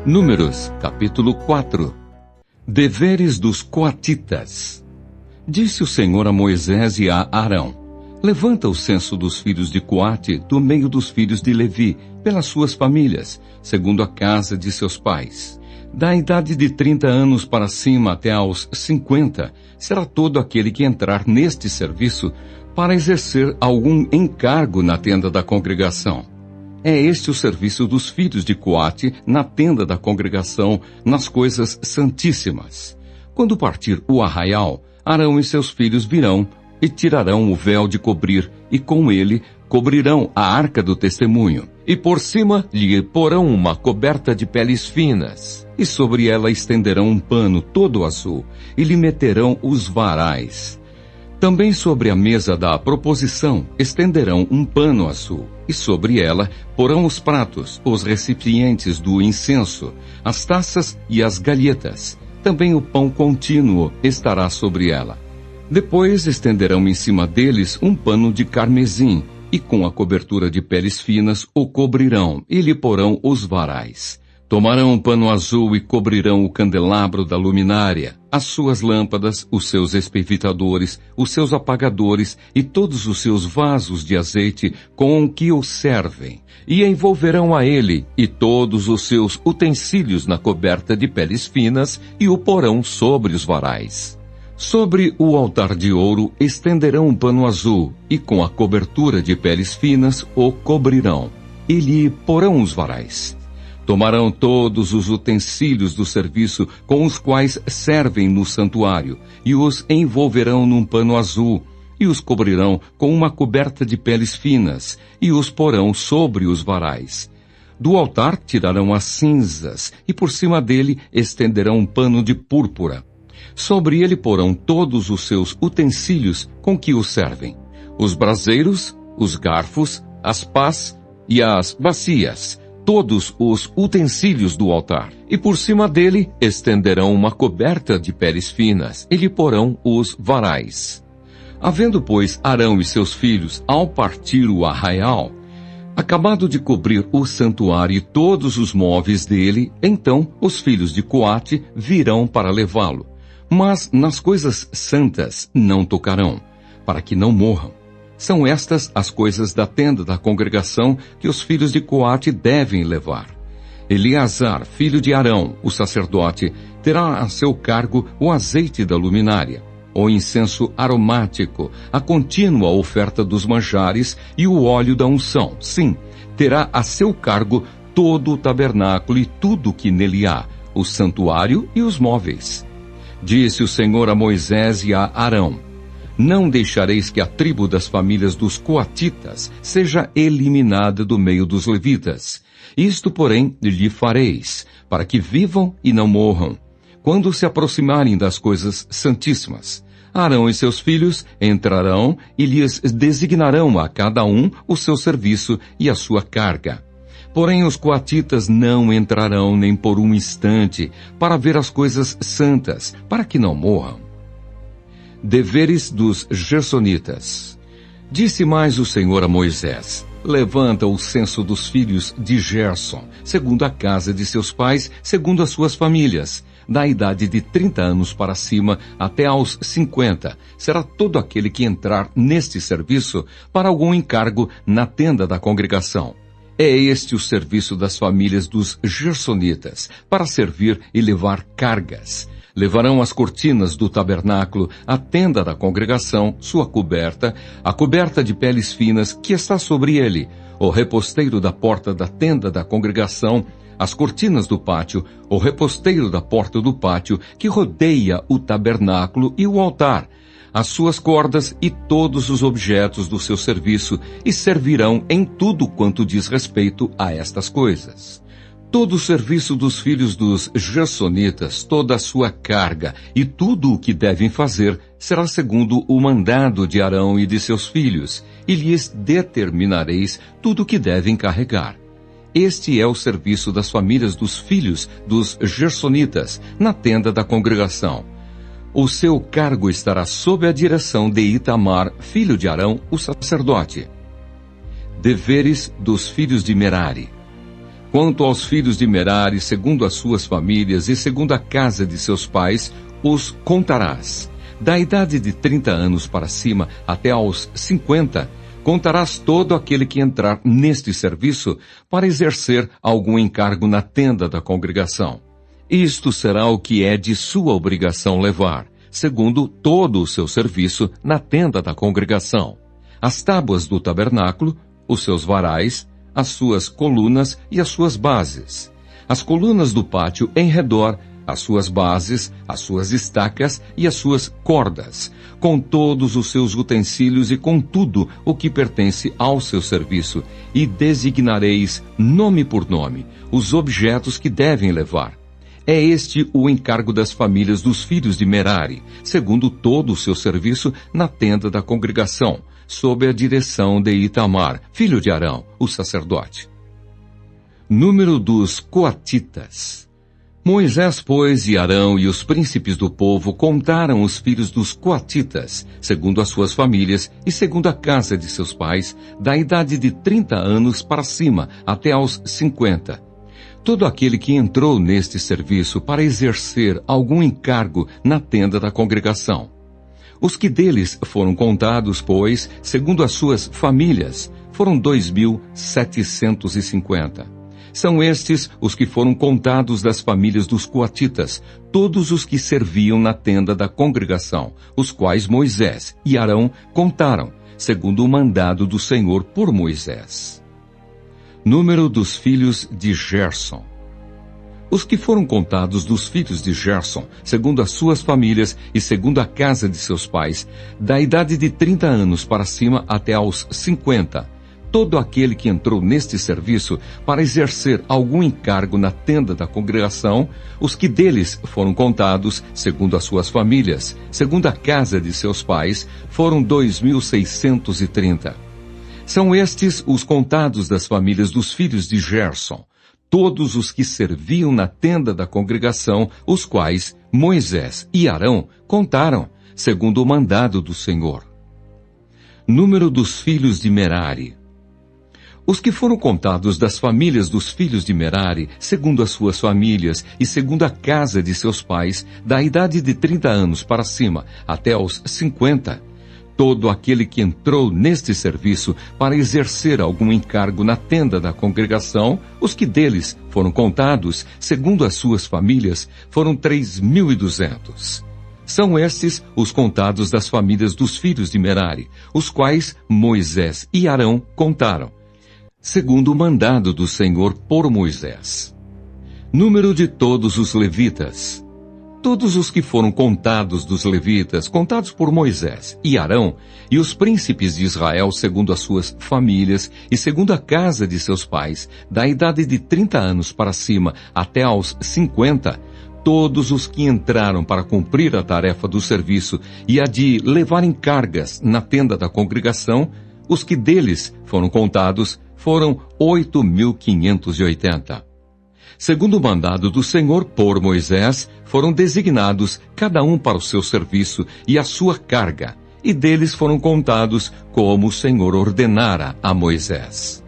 Números, capítulo 4. Deveres dos coatitas. Disse o Senhor a Moisés e a Arão: levanta o censo dos filhos de Coate do meio dos filhos de Levi, pelas suas famílias, segundo a casa de seus pais. Da idade de 30 anos para cima até aos 50, será todo aquele que entrar neste serviço para exercer algum encargo na tenda da congregação. É este o serviço dos filhos de Coate na tenda da congregação, nas coisas santíssimas. Quando partir o arraial, Arão e seus filhos virão e tirarão o véu de cobrir, e com ele cobrirão a arca do testemunho. E por cima lhe porão uma coberta de peles finas, e sobre ela estenderão um pano todo azul, e lhe meterão os varais. Também sobre a mesa da proposição estenderão um pano azul, e sobre ela porão os pratos, os recipientes do incenso, as taças e as galhetas. Também o pão contínuo estará sobre ela. Depois estenderão em cima deles um pano de carmesim, e com a cobertura de peles finas o cobrirão, e lhe porão os varais. Tomarão um pano azul e cobrirão o candelabro da luminária, as suas lâmpadas, os seus espevitadores, os seus apagadores e todos os seus vasos de azeite com que o servem. E envolverão a ele e todos os seus utensílios na coberta de peles finas e o porão sobre os varais. Sobre o altar de ouro estenderão um pano azul e com a cobertura de peles finas o cobrirão e lhe porão os varais. Tomarão todos os utensílios do serviço com os quais servem no santuário, e os envolverão num pano azul, e os cobrirão com uma coberta de peles finas, e os porão sobre os varais. Do altar tirarão as cinzas, e por cima dele estenderão um pano de púrpura. Sobre ele porão todos os seus utensílios com que o servem: os braseiros, os garfos, as pás e as bacias, todos os utensílios do altar. E por cima dele estenderão uma coberta de peles finas, e lhe porão os varais. Havendo, pois, Arão e seus filhos, ao partir o arraial, acabado de cobrir o santuário e todos os móveis dele, então os filhos de Coate virão para levá-lo. Mas nas coisas santas não tocarão, para que não morram. São estas as coisas da tenda da congregação que os filhos de Coate devem levar. Eleazar, filho de Arão, o sacerdote, terá a seu cargo o azeite da luminária, o incenso aromático, a contínua oferta dos manjares e o óleo da unção. Sim, terá a seu cargo todo o tabernáculo e tudo o que nele há, o santuário e os móveis. Disse o Senhor a Moisés e a Arão: não deixareis que a tribo das famílias dos coatitas seja eliminada do meio dos levitas. Isto, porém, lhe fareis, para que vivam e não morram, quando se aproximarem das coisas santíssimas. Arão e seus filhos entrarão e lhes designarão a cada um o seu serviço e a sua carga. Porém os coatitas não entrarão nem por um instante para ver as coisas santas, para que não morram. Deveres dos Gersonitas. Disse mais o Senhor a Moisés: levanta o censo dos filhos de Gerson, segundo a casa de seus pais, segundo as suas famílias. Da idade de 30 anos para cima até aos 50, será todo aquele que entrar neste serviço para algum encargo na tenda da congregação. É este o serviço das famílias dos Gersonitas, para servir e levar cargas. Levarão as cortinas do tabernáculo, a tenda da congregação, sua coberta, a coberta de peles finas que está sobre ele, o reposteiro da porta da tenda da congregação, as cortinas do pátio, o reposteiro da porta do pátio que rodeia o tabernáculo e o altar, as suas cordas e todos os objetos do seu serviço, e servirão em tudo quanto diz respeito a estas coisas. Todo o serviço dos filhos dos Gersonitas, toda a sua carga e tudo o que devem fazer será segundo o mandado de Arão e de seus filhos, e lhes determinareis tudo o que devem carregar. Este é o serviço das famílias dos filhos dos Gersonitas, na tenda da congregação. O seu cargo estará sob a direção de Itamar, filho de Arão, o sacerdote. Deveres dos filhos de Merari. Quanto aos filhos de Merari, segundo as suas famílias e segundo a casa de seus pais, os contarás. Da idade de 30 anos para cima até aos 50, contarás todo aquele que entrar neste serviço para exercer algum encargo na tenda da congregação. Isto será o que é de sua obrigação levar, segundo todo o seu serviço na tenda da congregação: as tábuas do tabernáculo, os seus varais, as suas colunas e as suas bases, as colunas do pátio em redor, as suas bases, as suas estacas e as suas cordas, com todos os seus utensílios e com tudo o que pertence ao seu serviço, e designareis, nome por nome, os objetos que devem levar. É este o encargo das famílias dos filhos de Merari, segundo todo o seu serviço na tenda da congregação, sob a direção de Itamar, filho de Arão, o sacerdote. Número dos coatitas. Moisés, pois, e Arão e os príncipes do povo contaram os filhos dos coatitas, segundo as suas famílias e segundo a casa de seus pais, da idade de 30 anos para cima até aos 50. Todo aquele que entrou neste serviço para exercer algum encargo na tenda da congregação. Os que deles foram contados, pois, segundo as suas famílias, foram 2.750. São estes os que foram contados das famílias dos coatitas, todos os que serviam na tenda da congregação, os quais Moisés e Arão contaram, segundo o mandado do Senhor por Moisés. Número dos filhos de Gerson. Os que foram contados dos filhos de Gerson, segundo as suas famílias e segundo a casa de seus pais, da idade de 30 anos para cima até aos 50, todo aquele que entrou neste serviço para exercer algum encargo na tenda da congregação, os que deles foram contados, segundo as suas famílias, segundo a casa de seus pais, foram 2.630. São estes os contados das famílias dos filhos de Gerson, todos os que serviam na tenda da congregação, os quais Moisés e Arão contaram, segundo o mandado do Senhor. Número dos filhos de Merari. Os que foram contados das famílias dos filhos de Merari, segundo as suas famílias e segundo a casa de seus pais, da idade de 30 anos para cima até aos 50, todo aquele que entrou neste serviço para exercer algum encargo na tenda da congregação, os que deles foram contados, segundo as suas famílias, foram 3.200. São estes os contados das famílias dos filhos de Merari, os quais Moisés e Arão contaram, segundo o mandado do Senhor por Moisés. Número de todos os levitas. Todos os que foram contados dos levitas, contados por Moisés e Arão, e os príncipes de Israel segundo as suas famílias e segundo a casa de seus pais, da idade de 30 anos para cima até aos 50, todos os que entraram para cumprir a tarefa do serviço e a de levarem cargas na tenda da congregação, os que deles foram contados foram 8.580. Segundo o mandado do Senhor por Moisés, foram designados cada um para o seu serviço e a sua carga, e deles foram contados como o Senhor ordenara a Moisés.